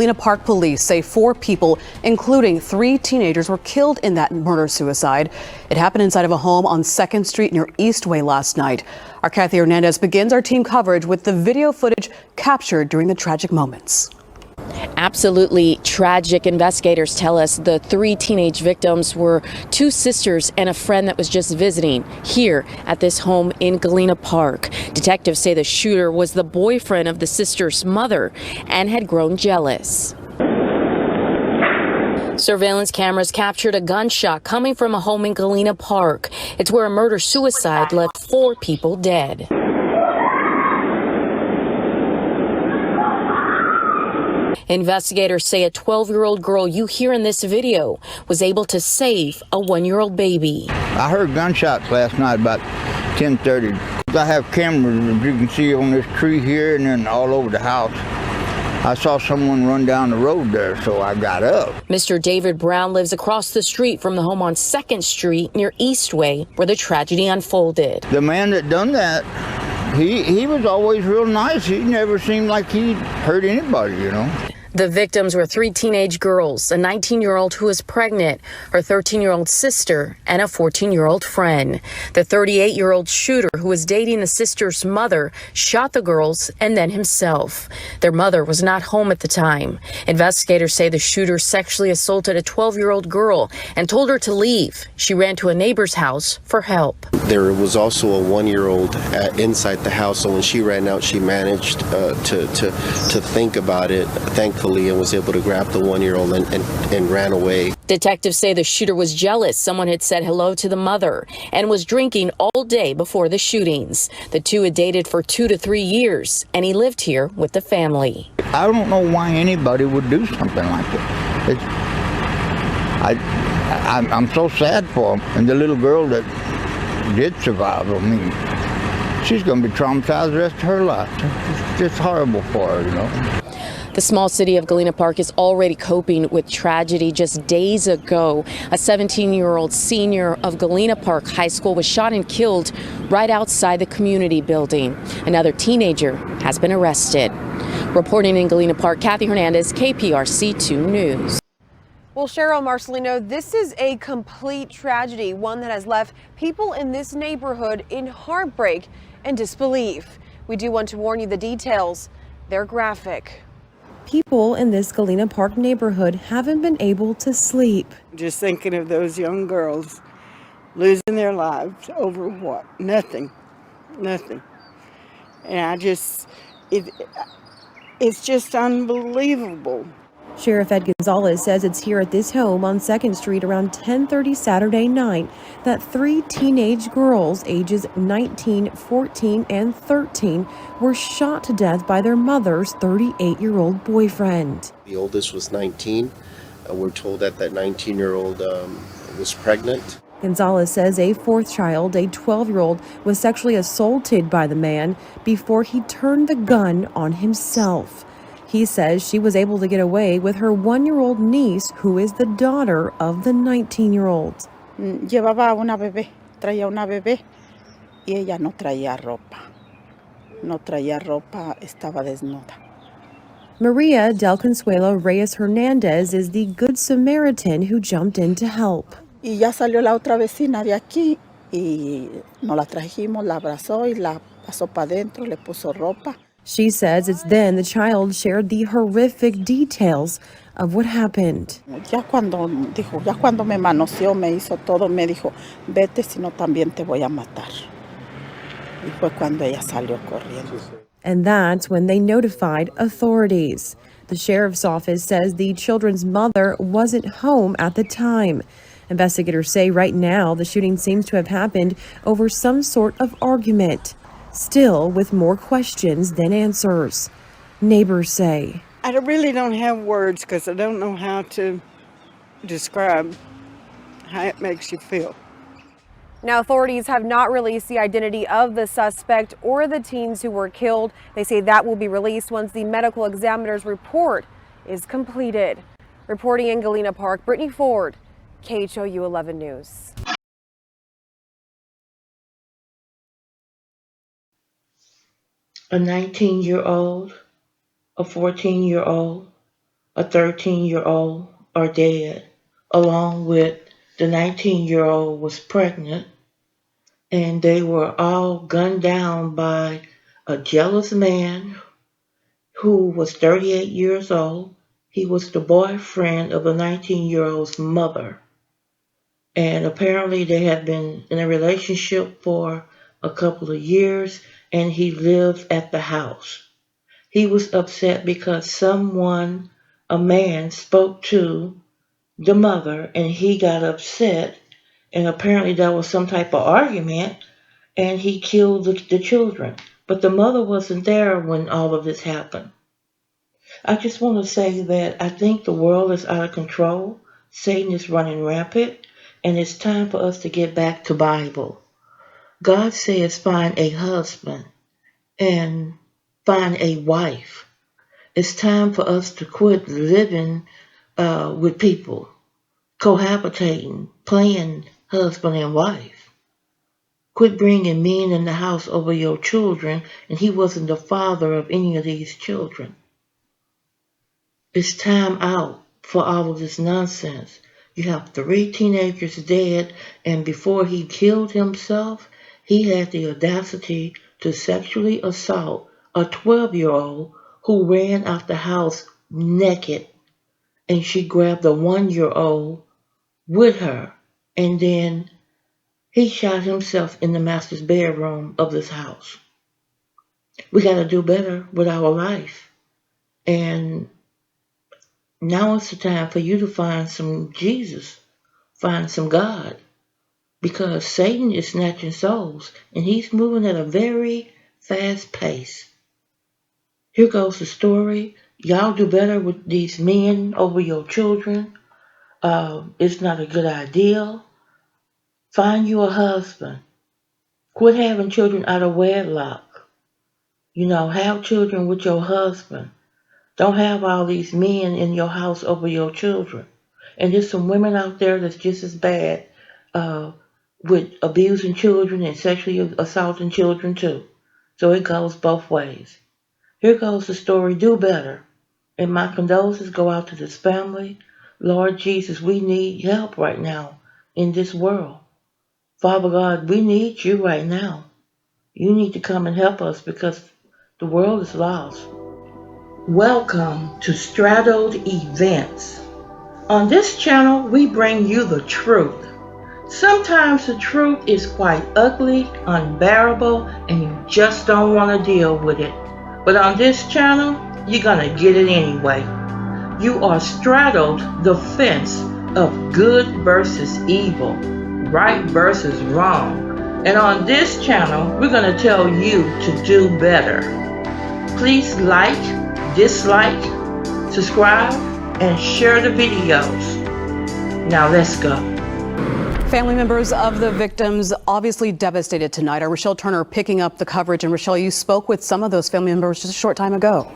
Galena Park police say 4 people, including 3 teenagers, were killed in that murder-suicide. It happened inside of a home on 2nd Street near Eastway last night. Our Kathy Hernandez begins our team coverage with the video footage captured during the tragic moments. Absolutely tragic. Investigators tell us the 3 teenage victims were 2 sisters and a friend that was just visiting here at this home in Galena Park. Detectives say the shooter was the boyfriend of the sister's mother and had grown jealous. Surveillance cameras captured a gunshot coming from a home in Galena Park. It's where a murder-suicide left 4 people dead. Investigators say a 12-year-old girl you hear in this video was able to save a 1-year-old baby. I heard gunshots last night about 10:30. I have cameras, as you can see, on this tree here and then all over the house. I saw someone run down the road there, so I got up. Mr. David Brown lives across the street from the home on 2nd Street near Eastway, where the tragedy unfolded. The man that done that, he was always real nice. He never seemed like he hurt anybody, you know. The victims were 3 teenage girls, a 19-year-old who was pregnant, her 13-year-old sister, and a 14-year-old friend. The 38-year-old shooter, who was dating the sister's mother, shot the girls and then himself. Their mother was not home at the time. Investigators say the shooter sexually assaulted a 12-year-old girl and told her to leave. She ran to a neighbor's house for help. There was also a 1-year-old inside the house, so when she ran out, she managed to think about it, thankfully, and was able to grab the 1-year-old and ran away. Detectives say the shooter was jealous someone had said hello to the mother and was drinking all day before the shootings. The 2 had dated for 2 to 3 years, and he lived here with the family. I don't know why anybody would do something like that. I'm so sad for him. And the little girl that did survive, I mean, she's going to be traumatized the rest of her life. It's just horrible for her, you know. The small city of Galena Park is already coping with tragedy. Just days ago, a 17-year-old senior of Galena Park High School was shot and killed right outside the community building. Another teenager has been arrested. Reporting in Galena Park, Kathy Hernandez, KPRC 2 News. Well, Cheryl Marcelino, this is a complete tragedy, one that has left people in this neighborhood in heartbreak and disbelief. We do want to warn you the details. They're graphic. People in this Galena Park neighborhood haven't been able to sleep. Just thinking of those young girls losing their lives over what? Nothing. And it's just unbelievable. Sheriff Ed Gonzalez says it's here at this home on 2nd Street around 10:30 Saturday night that 3 teenage girls ages 19, 14, and 13 were shot to death by their mother's 38-year-old boyfriend. The oldest was 19. We're told that 19-year-old was pregnant. Gonzalez says a 4th child, a 12-year-old, was sexually assaulted by the man before he turned the gun on himself. He says she was able to get away with her 1-year-old niece, who is the daughter of the 19-year-old. Llevaba una bebé, traía una bebé y ella no traía ropa. No traía ropa, estaba desnuda. Maria Del Consuelo Reyes Hernandez is the Good Samaritan who jumped in to help. Y ya salió la otra vecina de aquí y nos la trajimos, la abrazó y la pasó para adentro, le puso ropa. She says it's then the child shared the horrific details of what happened. Ya cuando me manoseó, me hizo todo, me dijo, vete, si no también te voy a matar. Y fue cuando ella salió corriendo. And that's when they notified authorities. The sheriff's office says the children's mother wasn't home at the time. Investigators say right now the shooting seems to have happened over some sort of argument. Still with more questions than answers. Neighbors say, I really don't have words because I don't know how to describe how it makes you feel. Now, authorities have not released the identity of the suspect or the teens who were killed. They say that will be released once the medical examiner's report is completed. Reporting in Galena Park, Brittany Ford, KHOU 11 News. A 19-year-old, a 14-year-old, a 13-year-old are dead, along with the 19-year-old was pregnant, and they were all gunned down by a jealous man who was 38 years old. He was the boyfriend of the 19-year-old's mother. And apparently they had been in a relationship for a couple of years, and he lived at the house. He was upset because a man, spoke to the mother, and he got upset, and apparently there was some type of argument, and he killed the children. But the mother wasn't there when all of this happened. I just want to say that I think the world is out of control. Satan is running rampant, and it's time for us to get back to Bible. God says find a husband and find a wife. It's time for us to quit living with people, cohabitating, playing husband and wife. Quit bringing men in the house over your children, and he wasn't the father of any of these children. It's time out for all of this nonsense. You have 3 teenagers dead, and before he killed himself, he had the audacity to sexually assault a 12-year-old who ran out the house naked, and she grabbed a 1-year-old with her, and then he shot himself in the master's bedroom of this house. We got to do better with our life. And now it's the time for you to find some Jesus, find some God, because Satan is snatching souls, and he's moving at a very fast pace. Here goes the story. Y'all do better with these men over your children. It's not a good idea. Find you a husband. Quit having children out of wedlock. Have children with your husband. Don't have all these men in your house over your children. And there's some women out there that's just as bad with abusing children and sexually assaulting children too. So it goes both ways. Here goes the story. Do better. And my condolences go out to this family. Lord Jesus, we need help right now in this world. Father God, we need you right now. You need to come and help us because the world is lost. Welcome to Straddled Events. On this channel, we bring you the truth. Sometimes the truth is quite ugly, unbearable, and you just don't want to deal with it. But on this channel, you're going to get it anyway. You are straddled the fence of good versus evil, right versus wrong. And on this channel, we're going to tell you to do better. Please like, dislike, subscribe, and share the videos. Now let's go. Family members of the victims obviously devastated tonight. Our Rochelle Turner picking up the coverage. And Rochelle, you spoke with some of those family members just a short time ago.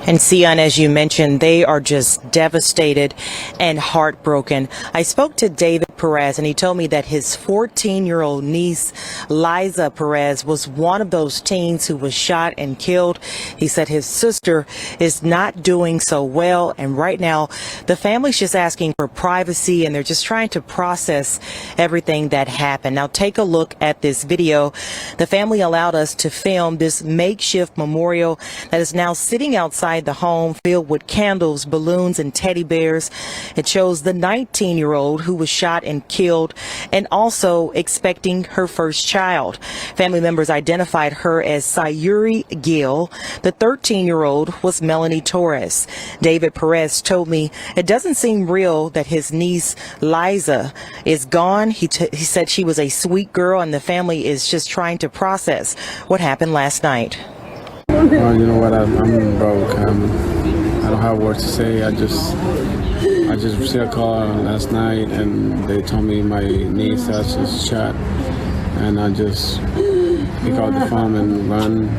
And Sion, as you mentioned, they are just devastated and heartbroken. I spoke to David Perez, and he told me that his 14-year-old niece, Laisha Perez, was one of those teens who was shot and killed. He said his sister is not doing so well, and right now the family's just asking for privacy, and they're just trying to process everything that happened. Now take a look at this video. The family allowed us to film this makeshift memorial that is now sitting outside the home, filled with candles, balloons, and teddy bears. It shows the 19-year-old who was shot and killed, and also expecting her first child. Family members identified her as Sayuri Gill. The 13-year-old was Melanie Torres. David Perez told me it doesn't seem real that his niece Laisha is gone. He said she was a sweet girl, and the family is just trying to process what happened last night. You know what? I'm broke. I don't have words to say. I just received a call last night, and they told me my niece was shot, and I just pick up the phone and run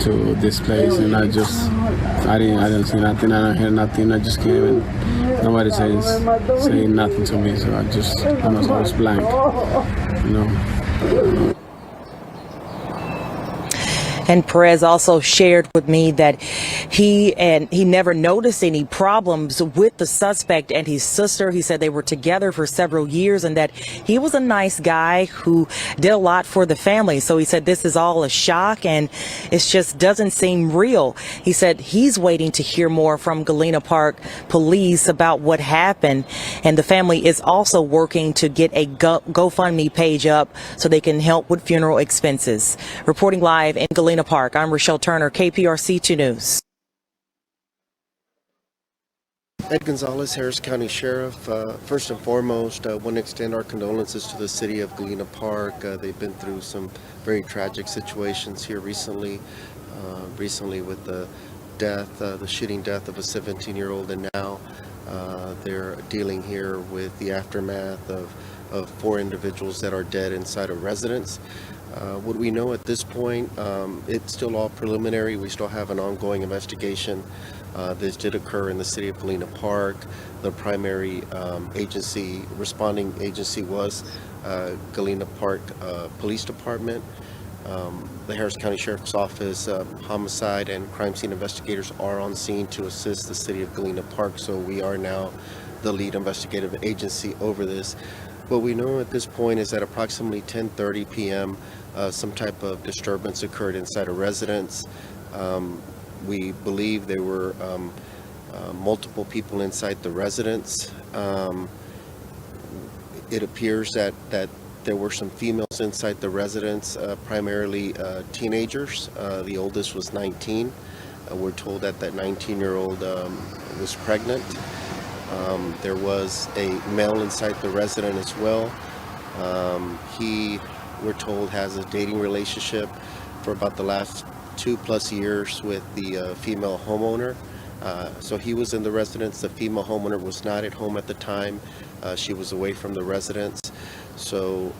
to this place, and I didn't see nothing. I didn't hear nothing. I just came, and nobody saying nothing to me, so I was blank. And Perez also shared with me that he never noticed any problems with the suspect and his sister. He said they were together for several years and that he was a nice guy who did a lot for the family. So he said this is all a shock and it just doesn't seem real. He said he's waiting to hear more from Galena Park police about what happened. And the family is also working to get a GoFundMe page up so they can help with funeral expenses. Reporting live in Galena Park, I'm Rochelle Turner, KPRC 2 News. Ed Gonzalez, Harris County Sheriff. First and foremost, I want to extend our condolences to the city of Galena Park. They've been through some very tragic situations here recently with the shooting death of a 17-year-old, and now they're dealing here with the aftermath of 4 individuals that are dead inside a residence. What we know at this point, it's still all preliminary. We still have an ongoing investigation. This did occur in the city of Galena Park. The primary responding agency was Galena Park Police Department. The Harris County Sheriff's Office homicide and crime scene investigators are on scene to assist the city of Galena Park, so we are now the lead investigative agency over this. What we know at this point is that approximately 10:30 p.m. Some type of disturbance occurred inside a residence. We believe there were multiple people inside the residence. It appears that there were some females inside the residence, primarily teenagers. The oldest was 19. We're told that 19-year-old was pregnant. There was a male inside the residence as well. He, we're told, has a dating relationship for about the last 2+ years with the female homeowner. So he was in the residence. The female homeowner was not at home at the time. She was away from the residence. So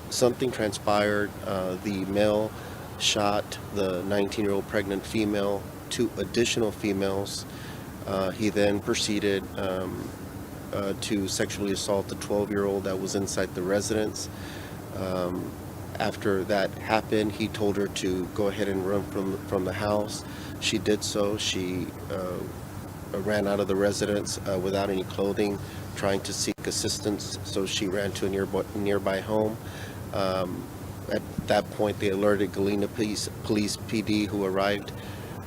something transpired. The male shot the 19-year-old pregnant female, 2 additional females. He then proceeded to sexually assault the 12-year-old that was inside the residence. After that happened, he told her to go ahead and run from the house. She did so. She ran out of the residence without any clothing, trying to seek assistance. So she ran to a nearby home. At that point, they alerted Galena Police PD, who arrived.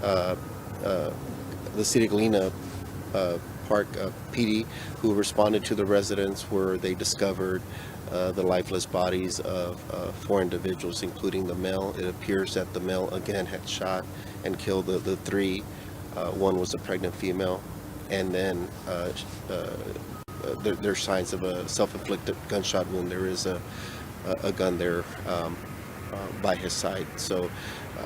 The city of Galena Park PD, who responded to the residence, where they discovered the lifeless bodies of 4 individuals, including the male. It appears that the male again had shot and killed the 3. One was a pregnant female, and then there's signs of a self-inflicted gunshot wound. There is a gun there by his side. So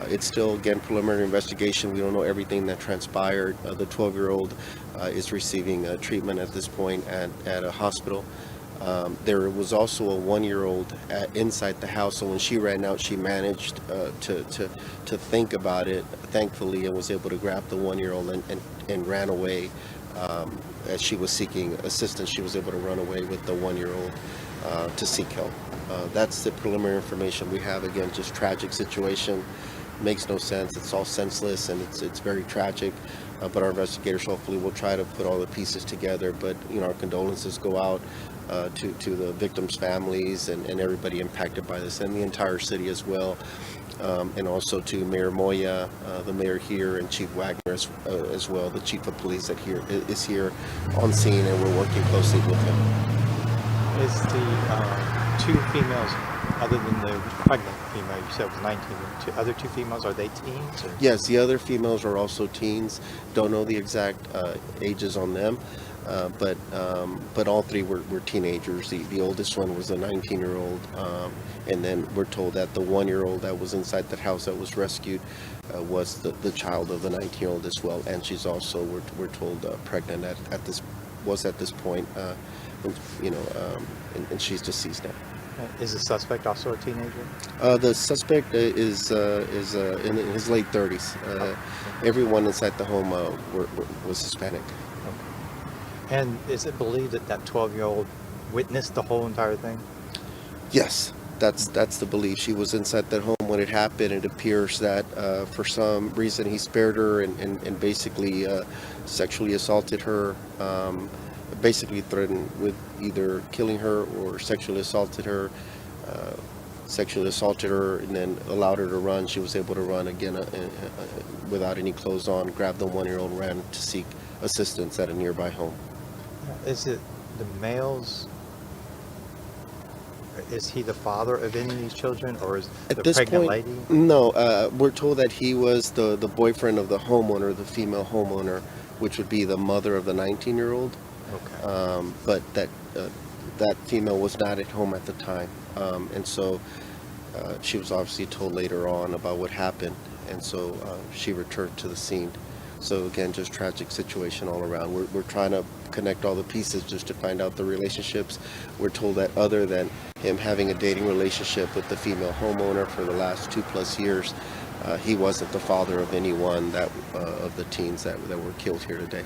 it's still, again, preliminary investigation. We don't know everything that transpired. The 12-year-old is receiving treatment at this point at a hospital. There was also a 1-year-old inside the house, so when she ran out, she managed to think about it, thankfully, and was able to grab the 1-year-old and ran away. As she was seeking assistance, she was able to run away with the 1-year-old to seek help. That's the preliminary information we have. Again, just tragic situation. Makes no sense. It's all senseless, and it's very tragic. But our investigators hopefully will try to put all the pieces together. But our condolences go out to the victims' families and everybody impacted by this, and the entire city as well. And also to Mayor Moya, the mayor here, and Chief Wagner as well, the chief of police that is here on scene, and we're working closely with him. Is the 2 females, other than the pregnant female, you said was 19, the other 2 females, are they teens? Or? Yes, the other females are also teens. Don't know the exact ages on them, but all 3 were teenagers. The oldest one was a 19-year-old, and then we're told that the 1-year-old that was inside that house that was rescued was the child of the 19-year-old as well, and she's also, we're told, pregnant at this point, and she's deceased now. Is the suspect also a teenager? The suspect is in his late 30s. Everyone inside the home was Hispanic. Okay. And is it believed that 12-year-old witnessed the whole entire thing? Yes, that's the belief. She was inside that home when it happened, it appears that for some reason he spared her and basically sexually assaulted her, basically threatened with either killing her or sexually assaulted her, and then allowed her to run. She was able to run again without any clothes on, grabbed the 1-year-old, ran to seek assistance at a nearby home. Is it the males? Is he the father of any of these children, or is the pregnant lady? No, we're told that he was the boyfriend of the homeowner, the female homeowner, which would be the mother of the 19-year-old. Okay. But that female was not at home at the time, and so she was obviously told later on about what happened, and so she returned to the scene. So again, just tragic situation all around. We're trying to connect all the pieces just to find out the relationships. We're told that other than him having a dating relationship with the female homeowner for the last 2+ years, he wasn't the father of anyone of the teens that were killed here today.